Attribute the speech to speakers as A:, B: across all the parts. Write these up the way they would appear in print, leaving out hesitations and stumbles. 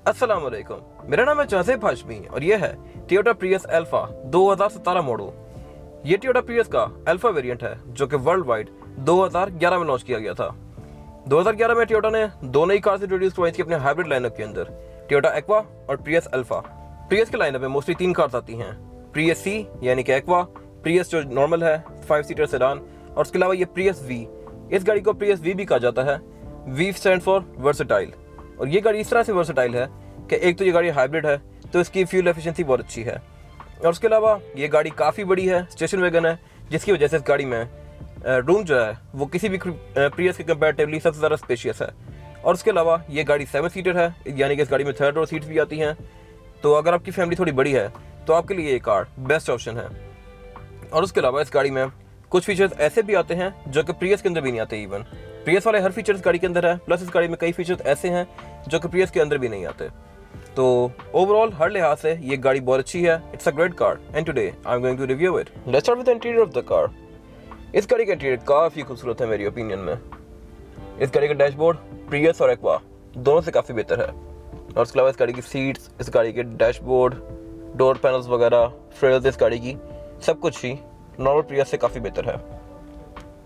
A: अस्सलाम वालेकुम, मेरा नाम है जाज़ेब हाशमी और यह है टोयोटा प्रियस अल्फा 2017 मॉडल। ये टोयोटा प्रियस का अल्फा वेरिएंट है जो कि वर्ल्ड वाइड 2011 में लॉन्च किया गया था। 2011 में टोयोटा ने दो नई कार्स इंट्रोड्यूस करवाई थी अपने हाइब्रिड लाइनअप के अंदर, टोयोटा एक्वा और प्रियस अल्फा। प्रियस के लाइनअप में मोस्टली तीन कार्स आती हैं, प्रियस सी यानी कि एक्वा, प्रियस जो नॉर्मल है 5 सीटर सेडान, और उसके अलावा ये प्रियस वी। इस गाड़ी को प्रियस वी भी कहा जाता है। वी स्टैंड फॉर वर्सेटाइल, और ये गाड़ी इस तरह से वर्सेटाइल है कि एक तो ये गाड़ी हाइब्रिड है तो इसकी फ्यूल एफिशिएंसी बहुत अच्छी है, और उसके अलावा ये गाड़ी काफ़ी बड़ी है, स्टेशन वैगन है, जिसकी वजह से इस गाड़ी में रूम जो है वो किसी भी प्रियस के कंपैरेटिवली सबसे ज़्यादा स्पेशियस है। और उसके अलावा ये गाड़ी 7 सीटर है, यानी कि इस गाड़ी में थर्ड रो सीट्स भी आती हैं। तो अगर आपकी फैमिली थोड़ी बड़ी है तो आपके लिए ये कार बेस्ट ऑप्शन है। और उसके अलावा इस गाड़ी में कुछ फीचर्स ऐसे भी आते हैं जो कि प्रियस के अंदर भी नहीं आते। इवन प्रियस वाले हर फीचर इस गाड़ी के अंदर है, प्लस इस गाड़ी में कई फीचर्स ऐसे हैं जो कि प्रियस के अंदर भी नहीं आते। तो ओवरऑल हर लिहाज से ये गाड़ी बहुत अच्छी है। It's a great car and today I am going to review it. Let's start with the interior of the car. इस गाड़ी का इंटीरियर काफ़ी खूबसूरत है मेरी ओपिनियन में। इस गाड़ी का डैशबोर्ड प्रियस और एक्वा दोनों से काफ़ी बेहतर है, और उसके अलावा इस गाड़ी की सीट्स, इस गाड़ी के डैशबोर्ड, डोर पैनल्स वगैरह, फ्रेल्स इस गाड़ी की सब कुछ ही नॉर्मल प्रियस से काफ़ी बेहतर है।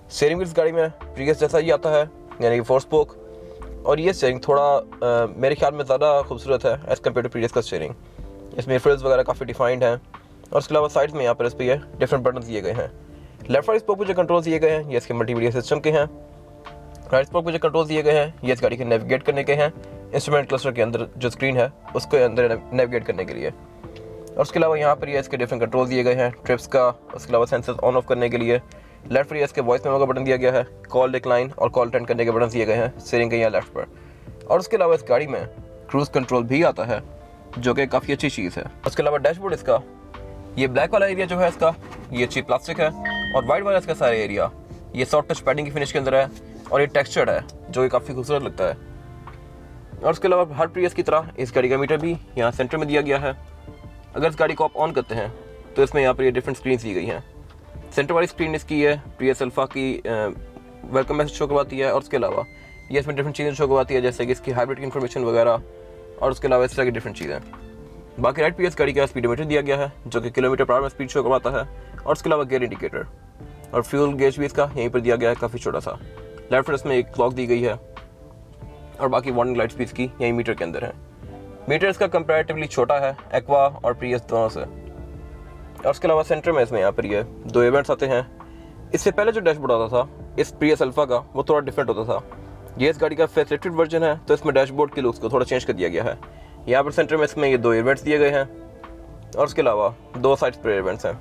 A: स्टीयरिंग भी इस गाड़ी में प्रियस जैसा ही आता है, यानी कि 4 स्पोक, और ये स्टीयरिंग थोड़ा मेरे ख्याल में ज़्यादा खूबसूरत है एज़ कम्पेयर टू प्रीवियस का स्टीयरिंग। इसमें फ्रिल्स वगैरह काफ़ी डिफाइंड हैं, और उसके अलावा साइड्स में यहाँ पर इस पर डिफरेंट बटन दिए गए हैं। लेफ्ट राइट स्पोक पे जो कंट्रोल दिए गए हैं ये इसके मल्टीमीडिया सिस्टम के हैं। राइट स्पोक पे जो कंट्रोल दिए गए हैं ये इस गाड़ी के नेविगेट करने के हैं, इंस्ट्रूमेंट क्लस्टर के अंदर जो स्क्रीन है उसके अंदर नेविगेट करने के लिए। और उसके अलावा यहाँ पर ये इसके डिफरेंट कंट्रोल दिए गए हैं ट्रिप्स का, उसके अलावा सेंसर्स ऑन ऑफ करने के लिए। लेफ्ट पर इसके वॉइस मेमो का बटन दिया गया है, कॉल डिक्लाइन और कॉल अटेंड करने के बटन दिए गए हैं स्टीयरिंग के यहाँ लेफ्ट पर। और उसके अलावा इस गाड़ी में क्रूज कंट्रोल भी आता है जो कि काफ़ी अच्छी चीज़ है। उसके अलावा डैशबोर्ड इसका ये ब्लैक वाला एरिया जो है इसका ये अच्छी प्लास्टिक है, और वाइट वाला इसका सारा एरिया ये सॉफ्ट टच पैडिंग की फिनिश के अंदर है, और ये टेक्सचर्ड है जो ये काफ़ी खूबसूरत लगता है। और उसके अलावा हर प्रियस की तरह इस गाड़ी का मीटर भी यहाँ सेंटर में दिया गया है। अगर इस गाड़ी को आप ऑन करते हैं तो इसमें यहाँ पर ये डिफरेंट स्क्रीन दी गई हैं। सेंटर वाली स्क्रीन इसकी है प्रियस अल्फा की वेलकम मैसेज शो करवाती है, और उसके अलावा ये इसमें डिफरेंट चीज़ें शो करवाती है जैसे कि इसकी हाइब्रिड की इन्फॉर्मेशन वगैरह, और उसके अलावा इस तरह की डिफरेंट चीज़ें। बाकी राइट प्रियस गाड़ी का स्पीडोमीटर दिया गया है जो कि किलोमीटर पर आवर में स्पीड शो करवाता है, और उसके अलावा गियर इंडिकेटर और फ्यूल गेज भी इसका यहीं पर दिया गया है काफ़ी छोटा सा। लेफ्ट पर इसमें एक क्लॉक दी गई है, और बाकी वार्निंग लाइट्स भी इसकी यहीं मीटर के अंदर है। मीटर इसका कंपैरेटिवली छोटा है एक्वा और प्रियस दोनों से। और उसके अलावा सेंटर में इसमें यहाँ पर ये 2 इवेंट्स आते हैं। इससे पहले जो डैशबोर्ड आता था इस प्रियस अल्फा का वो थोड़ा डिफरेंट होता था। ये इस गाड़ी का फेसलिफ्टेड वर्जन है तो इसमें डैशबोर्ड के लुक्स को थोड़ा चेंज कर दिया गया है। यहाँ पर सेंटर में इसमें ये 2 इवेंट्स दिए गए हैं, और उसके अलावा 2 साइड्स पर इवेंट्स हैं।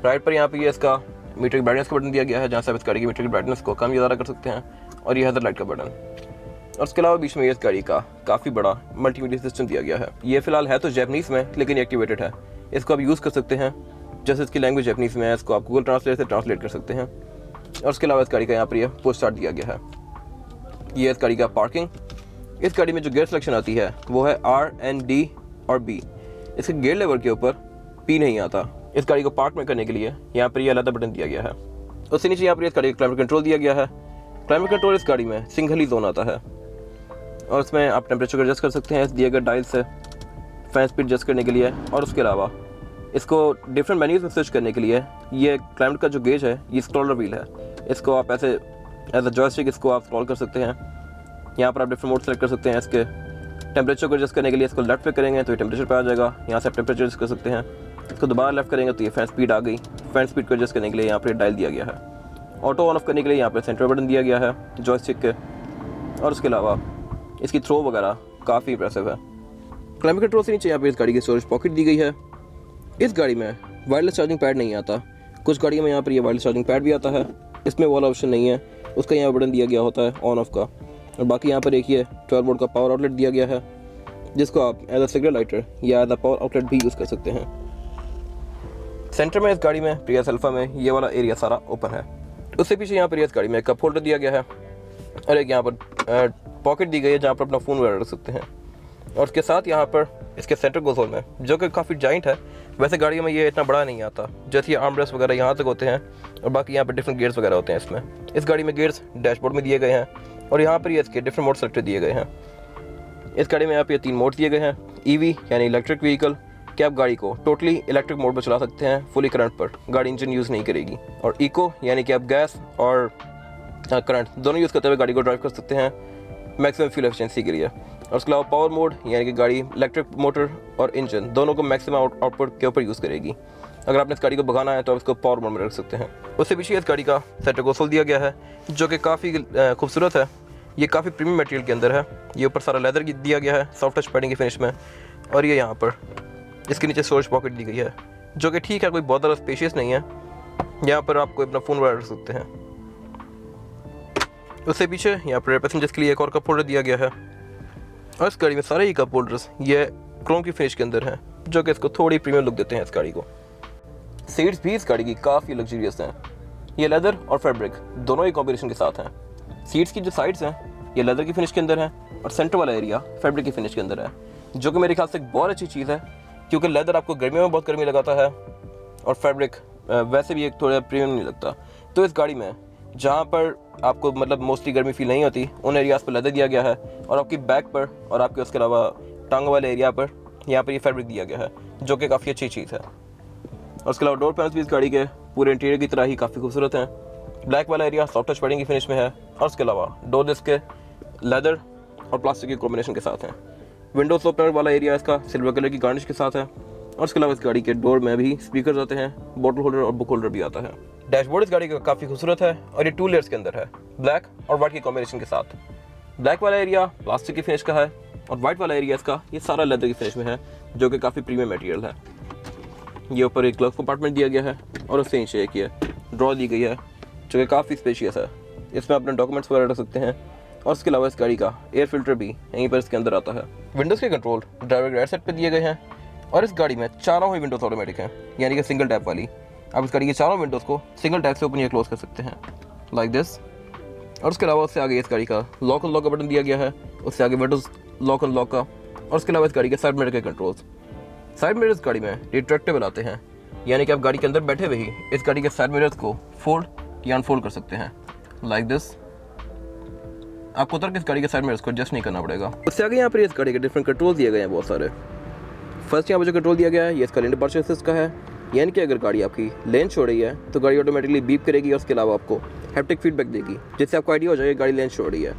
A: राइट पर यहाँ पर ये इसका मीटर की ब्राइटनेस का बटन दिया गया है जहाँ से आप इस गाड़ी की मीटर की ब्राइटनेस को कम या ज़्यादा कर सकते हैं, और ये हैज़र लाइट का बटन। और उसके अलावा बीच में ये इस गाड़ी का काफ़ी बड़ा मल्टीमीडिया सिस्टम दिया गया है। ये फिलहाल है तो जैपनीज़ में लेकिन एक्टिवेटेड है, इसको आप यूज़ कर सकते हैं। जैसे इसकी लैंग्वेज जैपनीज़ में है, इसको आप गूगल ट्रांसलेट से ट्रांसलेट कर सकते हैं। और उसके अलावा इस गाड़ी का यहाँ पर ये पुश स्टार्ट दिया गया है। ये इस गाड़ी का पार्किंग। इस गाड़ी में जो गियर सिलेक्शन आती है वो है R, N, D और B। इसके गियर लेवर के ऊपर P नहीं आता। इस गाड़ी को पार्क में करने के लिए यहाँ पर ये अलग बटन दिया गया है। उससे नीचे यहाँ पर इस गाड़ी का क्लाइमेट कंट्रोल दिया गया है। क्लाइमेट कंट्रोल इस गाड़ी में सिंगल ही जोन आता है, और उसमें आप टेम्परेचर एडजस्ट कर सकते हैं इस दिए गए डायल से, फैन स्पीड एडजस्ट करने के लिए। और उसके अलावा इसको डिफरेंट मेन्यूज में स्विच करने के लिए ये क्लाइमेट का जो गेज है ये स्क्रॉलर व्हील है, इसको आप ऐसे एज अ जॉयस्टिक इसको आप स्क्रॉल कर सकते हैं। यहाँ पर आप डिफरेंट मोड सेलेक्ट कर सकते हैं। इसके टेम्परेचर को एडजस्ट करने के लिए इसको लेफ्ट पे करेंगे तो ये टेम्परेचर पे आ जाएगा, यहाँ से आप टेम्परेचर एडजस्ट कर सकते हैं। इसको दोबारा लेफ्ट करेंगे तो ये फैन स्पीड आ गई। फैन स्पीड को एडजस्ट करने के लिए यहाँ पर डायल दिया गया है। ऑटो ऑन ऑफ करने के लिए यहाँ पर सेंटर बटन दिया गया है जॉयस्टिक के। और उसके अलावा इसकी थ्रो वगैरह काफ़ी इंप्रेसिव है। क्लाइमेट कंट्रोल से नीचे यहाँ पे इस गाड़ी की स्टोरेज पॉकेट दी गई है। इस गाड़ी में वायरलेस चार्जिंग पैड नहीं आता, कुछ गाड़ियों में यहाँ पर ये वायरलेस चार्जिंग पैड भी आता है, इसमें वाला ऑप्शन नहीं है, उसका यहाँ बटन दिया गया होता है ऑन ऑफ का। और बाकी यहाँ पर एक ये 12 वोल्ट का पावर आउटलेट दिया गया है जिसको आप एज अ सिगरेट लाइटर या एज अ पावर आउटलेट भी यूज़ कर सकते हैं। सेंटर में इस गाड़ी में प्रियस अल्फा में ये वाला एरिया सारा ओपन है। उससे पीछे यहाँ पर इस गाड़ी में कप होल्डर दिया गया है, और एक यहाँ पर पॉकेट दी गई है जहाँ पर अपना फ़ोन वगैरह रख सकते हैं। और उसके साथ यहाँ पर इसके सेंटर कंसोल में जो कि काफ़ी जाइंट है, वैसे गाड़ियों में ये इतना बड़ा नहीं आता, जैसे ये आर्मरेस्ट वगैरह यहाँ तक होते हैं, और बाकी यहाँ पर डिफरेंट गियर्स वगैरह होते हैं इसमें। इस गाड़ी में गियर्स डैशबोर्ड में दिए गए हैं, और यहाँ पर ये इसके डिफरेंट मोड सेलेक्ट दिए गए हैं। इस गाड़ी में यहाँ पे 3 मोड दिए गए हैं। ईवी यानी इलेक्ट्रिक व्हीकल, कि आप गाड़ी को टोटली इलेक्ट्रिक मोड पर चला सकते हैं, फुली करंट पर, गाड़ी इंजन यूज़ नहीं करेगी। और इको यानी कि आप गैस और करंट दोनों यूज़ करते हुए गाड़ी को ड्राइव कर सकते हैं मैक्सिमम फ्यूल एफिशिएंसी के लिए। और उसके अलावा पावर मोड यानी कि गाड़ी इलेक्ट्रिक मोटर और इंजन दोनों को मैक्सिमम आउटपुट के ऊपर यूज़ करेगी। अगर आपने इस गाड़ी को भगाना है तो आप इसको पावर मोड में रख सकते हैं। उससे पीछे इस गाड़ी का सेंटर कंसोल दिया गया है जो कि काफ़ी खूबसूरत है। ये काफ़ी प्रीमियम मटेरियल के अंदर है। ये ऊपर सारा लेदर दिया गया है सॉफ्ट टच पैडिंग की फिनिश में। और ये यहाँ पर इसके नीचे स्टोरेज पॉकेट दी गई है जो कि ठीक है, कोई बहुत ज़्यादा स्पेशियस नहीं है। यहाँ पर आप कोई अपना फ़ोन वगैरह रख सकते हैं। उससे पीछे यहाँ पर पैसेंजर्स के लिए एक और कप होल्डर दिया गया है। और इस गाड़ी में सारे ही कप होल्डर्स ये क्रोम की फिनिश के अंदर हैं जो कि इसको थोड़ी प्रीमियम लुक देते हैं इस गाड़ी को। सीट्स भी इस गाड़ी की काफ़ी लग्जरियस हैं। ये लेदर और फैब्रिक दोनों ही कॉम्बिनेशन के साथ हैं। सीट्स की जो साइड्स हैं ये लेदर की फिनिश के अंदर है और सेंटर वाला एरिया फैब्रिक की फिनिश के अंदर है, जो कि मेरे ख्याल से एक बहुत अच्छी चीज़ है, क्योंकि लेदर आपको गर्मियों में बहुत गर्मी लगाता है और फैब्रिक वैसे भी एक थोड़ा प्रीमियम नहीं लगता। तो इस गाड़ी में जहाँ पर आपको मतलब मोस्टली गर्मी फील नहीं होती उन एरियाज़ पर लेदर दिया गया है, और आपकी बैक पर और आपके उसके अलावा टांगों वाले एरिया पर यहाँ पर ये फैब्रिक दिया गया है जो कि काफ़ी अच्छी चीज़ है। और उसके अलावा डोर पैनल्स भी इस गाड़ी के पूरे इंटीरियर की तरह ही काफ़ी खूबसूरत हैं। ब्लैक वाला एरिया सॉफ्ट टच पैडिंग की फिनिश में है और उसके अलावा डोर इसके लेदर और प्लास्टिक के कॉम्बिनेशन के साथ हैं। विंडोज ओपनर वाला एरिया इसका सिल्वर कलर की गार्निश के साथ है। और उसके अलावा इस गाड़ी के डोर में भी स्पीकर आते हैं, बॉटल होल्डर और बुक होल्डर भी आता है। डैशबोर्ड इस गाड़ी का काफ़ी खूबसूरत है और ये 2 लेयर्स के अंदर है, ब्लैक और वाइट की कॉम्बिनेशन के साथ। ब्लैक वाला एरिया प्लास्टिक की फिनिश का है और वाइट वाला एरिया इसका ये सारा लेदर की फिनिश में है जो कि काफ़ी प्रीमियम मटेरियल है। ये ऊपर एक ग्लव कंपार्टमेंट दिया गया है और उससे नीचे एक ये ड्रॉ दी गई है जो कि काफ़ी स्पेशियस है। इसमें अपने डॉक्यूमेंट्स वगैरह रख सकते हैं। और उसके अलावा इस गाड़ी का एयर फिल्टर भी यहीं पर इसके अंदर आता है। विंडोज़ के कंट्रोल ड्राइवर के राइट साइड पे दिए गए हैं और इस गाड़ी में चारों ही विंडोज़ ऑटोमेटिक हैं, यानी कि सिंगल टैप वाली। आप इस गाड़ी के चारों विंडोज़ को सिंगल टैप से ओपन या क्लोज कर सकते हैं लाइक दिस। और उसके अलावा उससे आगे इस गाड़ी का लॉक अनलॉक का बटन दिया गया है, उससे आगे विंडोज़ लॉक अनलॉक का। और उसके अलावा इस गाड़ी के साइड मिरर के कंट्रोल्स। साइड मिरर इस गाड़ी में रिट्रैक्टेबल आते हैं, यानी कि आप गाड़ी के अंदर बैठे हुए ही इस गाड़ी के साइड मिरर्स को फोल्ड या अनफोल्ड कर सकते हैं लाइक दिस। आपको उतर के इस गाड़ी के साइड मिरर्स को एडजस्ट नहीं करना पड़ेगा। उससे आगे यहाँ पर इस गाड़ी के डिफरेंट कंट्रोल दिए गए हैं बहुत सारे। फर्स्ट यहाँ पर जो कंट्रोल दिया गया है ये इसका लेन डिपार्चर असिस्ट का है, यानी कि अगर गाड़ी आपकी लेन छोड़ रही है तो गाड़ी ऑटोमेटिकली बीप करेगी और उसके अलावा आपको हैप्टिक फीडबैक देगी, जिससे आपको आइडिया हो जाएगा गाड़ी लेन छोड़ रही है।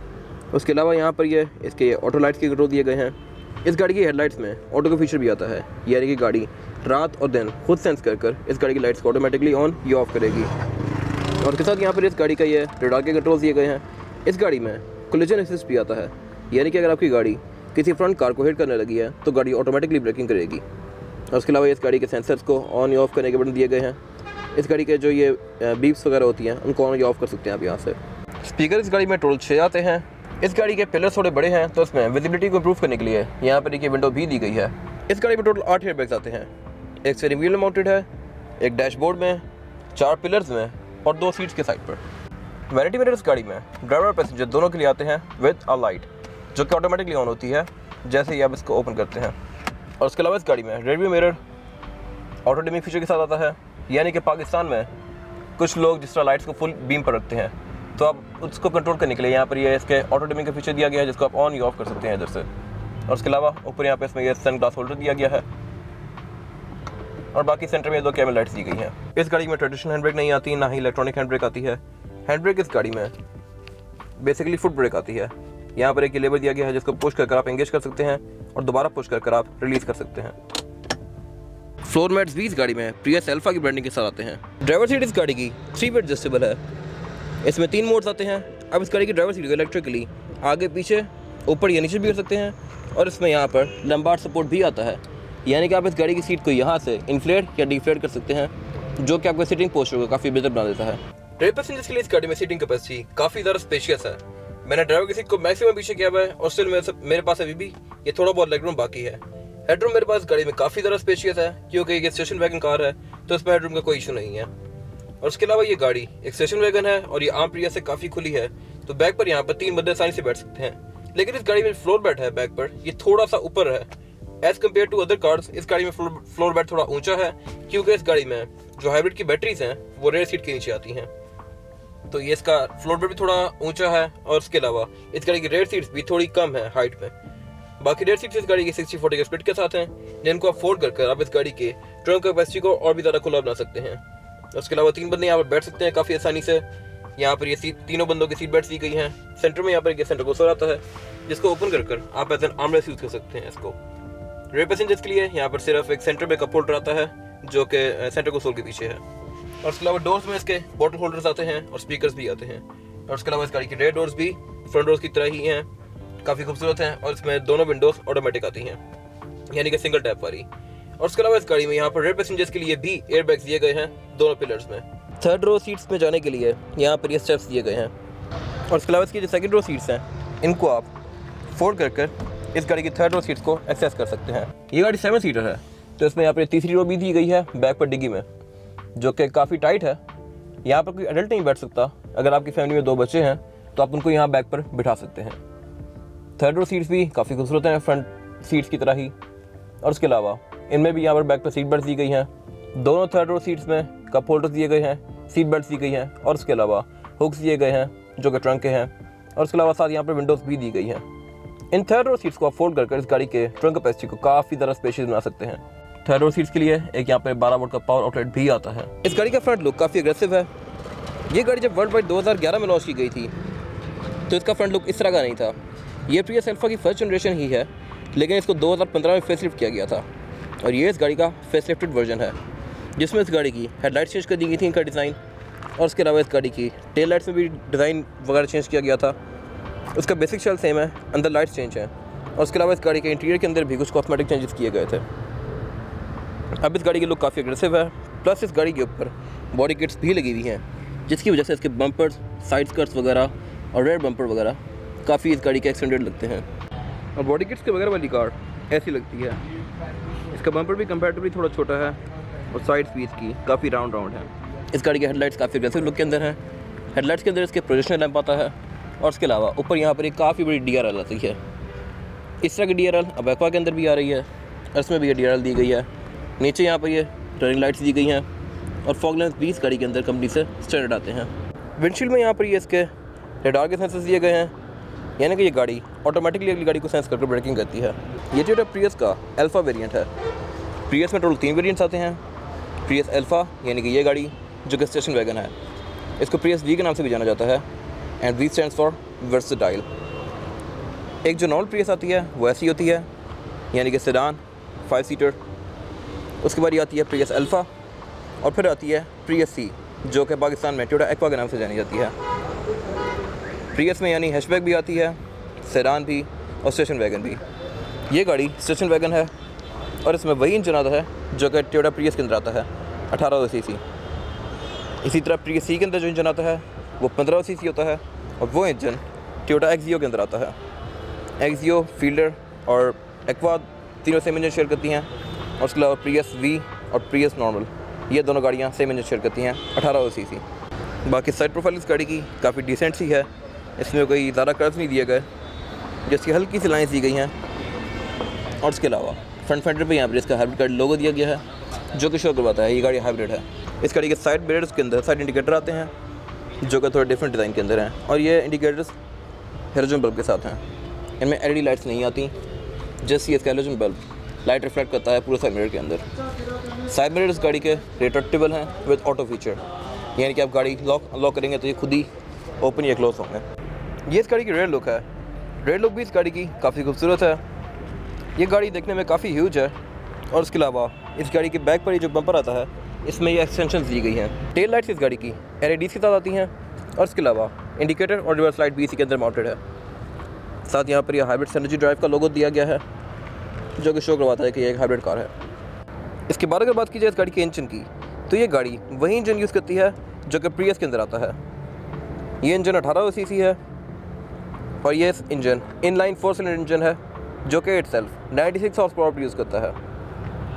A: उसके अलावा यहाँ पर ये इसके ऑटो लाइट्स के कंट्रोल दिए गए हैं। इस गाड़ी की हेडलाइट्स में ऑटो का फीचर भी आता है, यानी कि गाड़ी रात और दिन खुद सेंस कर इस गाड़ी की लाइट्स को ऑटोमेटिकली ऑन या ऑफ करेगी। और उसके साथ यहाँ पर इस गाड़ी का ये रडार के कंट्रोल दिए गए हैं। इस गाड़ी में कोलिजन असिस्ट भी आता है, यानी कि अगर आपकी गाड़ी किसी फ्रंट कार को हिट करने लगी है तो गाड़ी ऑटोमेटिकली ब्रेकिंग करेगी। और उसके अलावा इस गाड़ी के सेंसर्स को ऑन या ऑफ करने के बटन दिए गए हैं। इस गाड़ी के जो ये बीप्स वगैरह होती हैं उनको ऑन या ऑफ कर सकते हैं आप यहाँ से। स्पीकर इस गाड़ी में टोटल 6 आते हैं। इस गाड़ी के पिलर्स थोड़े बड़े हैं तो इसमें विजिबिलिटी को इंप्रूव करने के लिए यहाँ पर एक विंडो भी दी गई है। इस गाड़ी में टोटल 8 एयर बैग्स आते हैं, एक स्टीयरिंग व्हील में माउंटेड है, एक डैशबोर्ड में, 4 पिलर्स में और 2 सीट्स के साइड पर। वैनिटी मिरर इस गाड़ी में ड्राइवर और पैसेंजर दोनों के लिए आते हैं विद अ लाइट, जो कि ऑटोमेटिकली ऑन होती है जैसे ही आप इसको ओपन करते हैं। और उसके अलावा इस गाड़ी में rear view mirror auto dimming feature के साथ आता है, यानी कि पाकिस्तान में कुछ लोग जिस तरह लाइट्स को फुल बीम पर रखते हैं तो आप उसको कंट्रोल करने के लिए यहाँ पर ये इसके ऑटो डिमिंग का फीचर दिया गया है, जिसको आप ऑन या ऑफ कर सकते हैं इधर से। और उसके अलावा ऊपर यहाँ पे इसमें ये सन ग्लास होल्डर दिया गया है और बाकी सेंटर में 2 कैमरा लाइट्स दी गई हैं। इस गाड़ी में ट्रेडिशनल हैंड ब्रेक नहीं आती, ना ही इलेक्ट्रॉनिक हैंड ब्रेक आती है। हैंड ब्रेक इस गाड़ी में बेसिकली फुट ब्रेक आती है। यहाँ पर एक लेवर दिया गया है जिसको पुश कर आप एंगेज कर सकते हैं और दोबारा पुश कर आप रिलीज कर सकते हैं। फ्लोर मैट्स भी इस गाड़ी में प्रियस अल्फा की ब्रांडिंग के साथ आते हैं। ड्राइवर सीट इस गाड़ी की 3 वे एडजस्टेबल है। इसमें 3 मोड्स आते हैं। अब इस गाड़ी की ड्राइवर सीट को इलेक्ट्रिकली आगे पीछे ऊपर या नीचे भी कर सकते हैं और इसमें यहाँ पर लंबार सपोर्ट भी आता है, यानी कि आप इस गाड़ी की सीट को यहाँ से इन्फ्लेट या डिफ्लेट कर सकते हैं, जो कि आपके सीटिंग पोस्चर को काफ़ी बेहतर बना देता है। रेयर पैसेंजर्स के लिए इस गाड़ी में सीटिंग कैपेसिटी काफ़ी ज़्यादा स्पेशियस है। मैंने ड्राइवर की सीट को मैक्सिमम पीछे किया हुआ है और स्टिल मेरे पास अभी भी ये थोड़ा बहुत लेगरूम बाकी है। हेडरूम मेरे पास गाड़ी में काफ़ी ज़्यादा स्पेशियस है, क्योंकि ये स्टेशन वैगन कार है तो इसमें हेडरूम का कोई इशू नहीं है। और उसके अलावा ये गाड़ी एक स्टेशन वैगन है और ये आम प्रिया से काफ़ी खुली है, तो बैक पर यहाँ पर 3 बंदे आसानी से बैठ सकते हैं। लेकिन इस गाड़ी में फ्लोर बेड है बैक पर, ये थोड़ा सा ऊपर है as compare to other cars. इस गाड़ी में फ्लोर बेड थोड़ा ऊंचा है, क्योंकि इस गाड़ी में जो हाइब्रिड की बैटरीज हैं वो रेयर सीट के नीचे आती हैं, तो ये इसका फ्लोर बेड भी थोड़ा ऊंचा है। और उसके अलावा इस गाड़ी की रेयर सीट्स भी थोड़ी कम है हाइट में। बाकी रेयर सीट्स इस गाड़ी की 60-40 के स्प्लिट के साथ हैं, जिनको आप फोल्ड कर आप इस गाड़ी के ट्रंक कैपेसिटी को और भी ज़्यादा खुला बना सकते हैं। उसके अलावा 3 बंदे यहाँ पर बैठ सकते हैं काफ़ी आसानी से। यहाँ पर ये तीनों बंदों की सीट बेल्ट दी गई हैं। सेंटर में यहाँ पर एक सेंटर कंसोल आता है, जिसको ओपन कर आप एज एन आर्मरेस्ट यूज़ कर सकते हैं इसको। रेयर पैसेंजर्स के लिए यहाँ पर सिर्फ एक सेंटर में कप होल्डर आता है, जो कि सेंटर कंसोल के पीछे है। और उसके अलावा डोर्स में इसके बॉटल होल्डर्स आते हैं और स्पीकर्स भी आते हैं। और उसके अलावा इस गाड़ी की रेयर डोर्स भी फ्रंट डोर्स की तरह ही हैं, काफ़ी खूबसूरत हैं। और इसमें दोनों विंडोज ऑटोमेटिक आती हैं, यानी कि सिंगल टैप वाली। और उसके अलावा इस गाड़ी में यहाँ पर रेयर पैसेंजर्स के लिए भी एयर बैग्स दिए गए हैं दोनों पिलर्स में। थर्ड रो सीट्स में जाने के लिए यहाँ पर ये स्टेप्स दिए गए हैं। और उसके अलावा इसकी जो सेकंड रो सीट्स हैं, इनको आप फोल्ड कर इस गाड़ी की थर्ड रो सीट्स को एक्सेस कर सकते हैं। ये गाड़ी 7 सीटर है, तो इसमें यहाँ पर तीसरी रो भी दी गई है बैक पर डिग्गी में, जो कि काफ़ी टाइट है। यहाँ पर कोई एडल्ट नहीं बैठ सकता। अगर आपकी फैमिली में 2 बच्चे हैं तो आप उनको यहाँ बैक पर बिठा सकते हैं। थर्ड रो सीट्स भी काफ़ी खूबसूरत हैं, फ्रंट सीट्स की तरह ही। और उसके अलावा इनमें भी यहाँ पर बैक पर सीट बेल्ट दी गई हैं। दोनों थर्ड रो सीट्स में कप होल्डर्स दिए गए हैं, सीट बेल्ट दी गई हैं। और उसके अलावा हुक्स दिए गए हैं जो कि ट्रंक के हैं। और उसके अलावा साथ यहाँ पर विंडोज़ भी दी गई हैं। इन थर्ड रो सीट्स को आप फोल्ड कर इस गाड़ी के ट्रंक कैपेसिटी को काफ़ी ज़्यादा स्पेशियस बना सकते हैं। थर्ड रो सीट्स के लिए एक यहाँ पे 12 वोल्ट का पावर आउटलेट भी आता है। इस गाड़ी का फ्रंट लुक काफ़ी अग्रेसिव है। ये गाड़ी जब वर्ल्ड वाइड 2011 में लॉन्च की गई थी तो इसका फ्रंट लुक इस तरह का नहीं था। ये प्रियस अल्फा की फर्स्ट जनरेशन ही है, लेकिन इसको 2015 में फेसलिफ्ट किया गया था। और ये इस गाड़ी का फेसलिफ्टेड वर्जन है, जिसमें इस गाड़ी की हेडलाइट चेंज कर दी गई थी, इनका डिज़ाइन। और उसके अलावा इस गाड़ी की टेल लाइट्स में भी डिज़ाइन वगैरह चेंज किया गया था। उसका बेसिक शेल सेम है, अंदर लाइट्स चेंज हैं। और उसके अलावा इस गाड़ी के इंटीरियर के अंदर भी कुछ कॉस्मेटिक चेंजेस किए गए थे। अब इस गाड़ी की लुक काफ़ी अग्रेसिव है। प्लस इस गाड़ी के ऊपर बॉडी किट्स भी लगी हुई हैं, जिसकी वजह से इसके बम्पर्स, साइड स्कर्ट्स वगैरह और रेयर बम्पर वगैरह काफ़ी इस गाड़ी के एक्सटेंडेड लगते हैं। और बॉडी किट्स के बगैर वाली कार ऐसी लगती है। इसका बम्पर भी कंपैरेटिवली थोड़ा छोटा है और साइड्स भी इसकी काफ़ी राउंड है। इस गाड़ी के हेडलाइट्स काफ़ी अग्रेसिव लुक के अंदर हैं। हेडलाइट्स के अंदर इसके प्रोजेक्शनल लैंप आता है। और उसके अलावा ऊपर यहाँ पर एक काफ़ी बड़ी DRL आती है। इस तरह की DRL अब एक्वा के अंदर भी आ रही है, और इसमें भी ये DRL दी गई है। नीचे यहाँ पर ये टर्निंग लाइट्स दी गई हैं और फॉग लैंप्स भी इस गाड़ी के अंदर कंपनी से स्टैंडर्ड आते हैं। विंडशील्ड में यहाँ पर ये इसके रेडार के सेंसर्स दिए गए हैं, यानी कि ये गाड़ी ऑटोमेटिकली अगली गाड़ी को सेंस करके ब्रेकिंग करती है। ये टोयोटा प्रियस का अल्फा वेरिएंट है। प्रियस में टोटल 3 वेरिएंट्स आते हैं। प्रियस अल्फा यानी कि ये गाड़ी जो कि स्टेशन वैगन है, इसको प्रियस V के नाम से भी जाना जाता है। And V stands for versatile. एक जो नॉर्मल प्रियस आती है वो ऐसी होती है, यानी कि सेडान 5 सीटर। उसके बाद ये आती है प्रियस अल्फा, और फिर आती है प्रियस C, जो कि पाकिस्तान में टोयोटा एक्वा के नाम से जानी जाती है। प्रियस में यानी हैचबैक भी आती है, सेडान भी और स्टेशन वैगन भी। ये गाड़ी स्टेशन वैगन है और इसमें वही इंजन आता है जो कि टोयोटा प्रियस के अंदर आता है, 1800 सीसी। इसी तरह प्रियस C के अंदर जो इंजन आता है वो 1500 सीसी होता है, और वो इंजन टोयोटा एक्सियो के अंदर आता है। एक्सियो, फील्डर और एक्वा तीनों सेम इंजन शेयर करती हैं। और उसके अलावा प्रियस V और प्रियस नॉर्मल, ये दोनों गाड़ियाँ सेम इंजन शेयर करती हैं, 1800 सीसी। बाकी साइड प्रोफाइल इस गाड़ी की काफ़ी डिसेंट सी है। इसमें कोई ज़्यादा कर्व्स नहीं दिए गए, जिसकी हल्की सी लाइन्स दी गई हैं। और उसके अलावा फ्रंट फेंडर पे यहाँ पर इसका हाइब्रिड गाड़ी लोगो दिया गया है, जो कि शो करवाता है ये गाड़ी हाइब्रिड है। इस गाड़ी के साइड मिरर्स के अंदर साइड इंडिकेटर आते हैं, जो कि थोड़ा डिफरेंट डिज़ाइन के अंदर हैं। और ये इंडिकेटर्स हेलोजन बल्ब के साथ हैं। इनमें LED लाइट्स नहीं आती, जैसे इसका हेलोजन बल्ब लाइट रिफ्लेक्ट करता है पूरे साइड मिरर के अंदर। साइड मिरर इस गाड़ी के रिट्रैक्टेबल हैं विद ऑटो फीचर, यानी कि आप गाड़ी अनलॉक करेंगे तो ये खुद ही ओपन या क्लोज होंगे। ये इस गाड़ी की रेयर लुक है। रेयर लुक भी इस गाड़ी की काफ़ी खूबसूरत है। ये गाड़ी देखने में काफ़ी ह्यूज है। और उसके अलावा इस गाड़ी के बैक पर ही जो बम्पर आता है, इसमें ये एक्सटेंशन दी गई हैं। टेल लाइट्स इस गाड़ी की LEDs के साथ आती हैं। और उसके अलावा इंडिकेटर और रिवर्स लाइट भी इसी के अंदर माउंटेड है। साथ यहाँ पर यह हाइब्रिड सिनर्जी ड्राइव का लोगो दिया गया है, जो कि शो करवाता है कि ये एक हाइब्रिड कार है। इसके बाद अगर बात की जाए इस गाड़ी के इंजन की, तो ये गाड़ी वही इंजन यूज़ करती है जो कि प्रियस के अंदर आता है। ये इंजन 1800 सीसी है, और ये इंजन इनलाइन 4 सिलेंडर इंजन है, जो कि इटसेल्फ 96 हॉर्स पावर प्रोड्यूस करता है।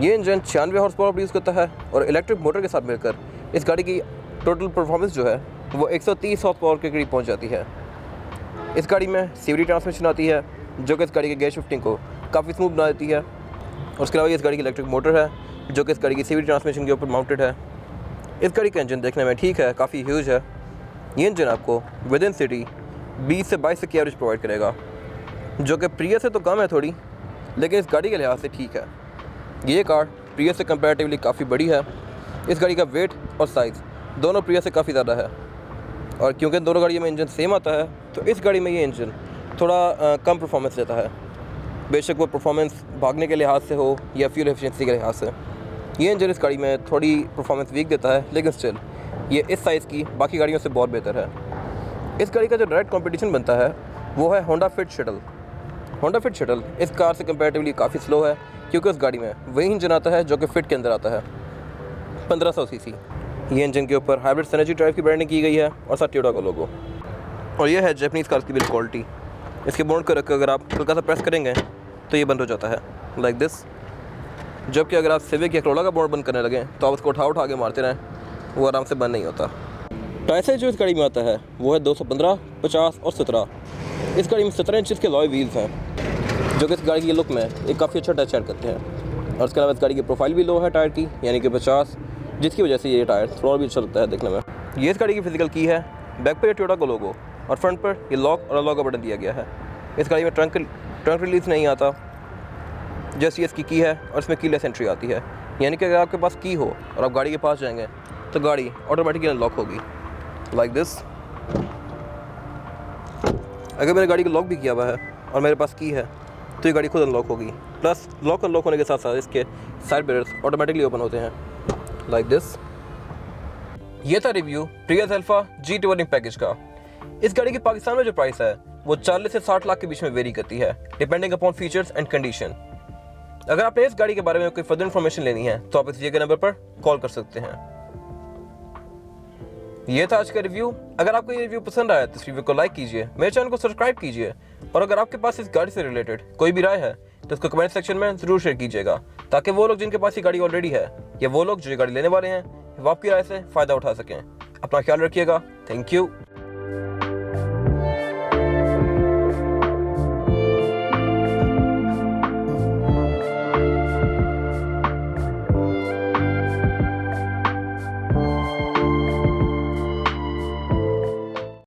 A: ये इंजन 96 हॉर्स पावर प्रोड्यूस करता है, और इलेक्ट्रिक मोटर के साथ मिलकर इस गाड़ी की टोटल परफॉर्मेंस जो है वो 130 हॉर्स पावर के करीब पहुँच जाती है। इस गाड़ी में CVT ट्रांसमिशन आती है, जो कि इस गाड़ी के गेयर शिफ्टिंग को काफ़ी स्मूथ बना देती है। और उसके अलावा ये इस गाड़ी की इलेक्ट्रिक मोटर है, जो कि इस गाड़ी की CVT ट्रांसमिशन के ऊपर माउंटेड है। इस गाड़ी का इंजन देखने में ठीक है, काफ़ी ह्यूज है। ये इंजन आपको विद इन सिटी 20 से 22 तक की एवरेज प्रोवाइड करेगा, जो कि प्रियस से तो कम है थोड़ी, लेकिन इस गाड़ी के लिहाज से ठीक है। ये कार प्रियस से कंपैरेटिवली काफ़ी बड़ी है। इस गाड़ी का वेट और साइज़ दोनों प्रियस से काफ़ी ज़्यादा है, और क्योंकि दोनों गाड़ियों में इंजन सेम आता है तो इस गाड़ी में ये इंजन थोड़ा कम परफॉर्मेंस देता है। बेशक वो परफॉर्मेंस भागने के लिहाज से हो या फ्यूल एफिशिएंसी के लिहाज से, ये इंजन इस गाड़ी में थोड़ी परफॉर्मेंस वीक देता है, लेकिन स्टिल ये इस साइज़ की बाकी गाड़ियों से बहुत बेहतर है। इस गाड़ी का जो डायरेक्ट कंपटीशन बनता है वो है Honda fit shuttle. Honda fit shuttle इस कार से कंपैरेटिवली काफ़ी स्लो है, क्योंकि उस गाड़ी में वही इंजन आता है जो कि फिट के अंदर आता है, 1500 सीसी। ये इंजन के ऊपर हाइब्रिड सिनर्जी ड्राइव की ब्रांडिंग की गई है और साथ टोयोटा का लोगो। और ये है जापानीज़ कार्स की बिल्ड क्वालिटी। इसके बोर्ड को रखकर अगर आप हल्का सा प्रेस करेंगे तो ये बंद हो जाता है लाइक दिस। जबकि अगर आप सिविक या करोला का बोर्ड बंद करने लगें तो आप उसको उठा के मारते रहें, वो आराम से बंद नहीं होता। टायर साइज जो इस गाड़ी में आता है वो है 215, 50 और 17। इस गाड़ी में 17 इंच के लॉय व्हील्स हैं, जो कि इस गाड़ी की लुक में एक काफ़ी अच्छा टच ऐड करते हैं। और उसके अलावा इस गाड़ी की प्रोफाइल भी लो है टायर की, यानी कि 50, जिसकी वजह से ये टायर थोड़ा भी अच्छा लगता है देखने में। ये इस गाड़ी की फिजिकल की है। बैक पर ये टोयोटा का लोगो और फ्रंट पर ये लॉक और अनलॉक का बटन दिया गया है। इस गाड़ी में ट्रंक रिलीज नहीं आता, जैसी इसकी की है और इसमें कीलेस एंट्री आती है, यानी कि अगर आपके पास की हो और आप गाड़ी के पास जाएंगे तो गाड़ी ऑटोमेटिकली अनलॉक होगी लाइक दिस। अगर मैंने गाड़ी को लॉक भी किया हुआ है और मेरे पास की है तो ये गाड़ी खुद अनलॉक होगी। प्लस लॉक अनलॉक होने के साथ साथ इसके साइड मिरर्स ऑटोमेटिकली ओपन होते हैं लाइक दिस। ये था रिव्यू प्रियस अल्फा जी टूरिंग पैकेज का। इस गाड़ी की पाकिस्तान में जो प्राइस है वो 40 से 60 लाख के बीच में वेरी करती है, depending upon features and condition. अगर आपने इस गाड़ी के बारे में कोई फर्दर इन्फॉर्मेशन लेनी है तो आप इस दिए गए नंबर पर कॉल कर सकते हैं। ये था आज का रिव्यू। अगर आपको ये रिव्यू पसंद आया तो इस रिव्यू को लाइक कीजिए, मेरे चैनल को सब्सक्राइब कीजिए, और अगर आपके पास इस गाड़ी से रिलेटेड कोई भी राय है तो उसको कमेंट सेक्शन में जरूर शेयर कीजिएगा, ताकि वो लोग जिनके पास ये गाड़ी ऑलरेडी है या वो लोग जो गाड़ी लेने वाले हैं वो आपकी राय से फ़ायदा उठा सकें। अपना ख्याल रखिएगा। Thank you.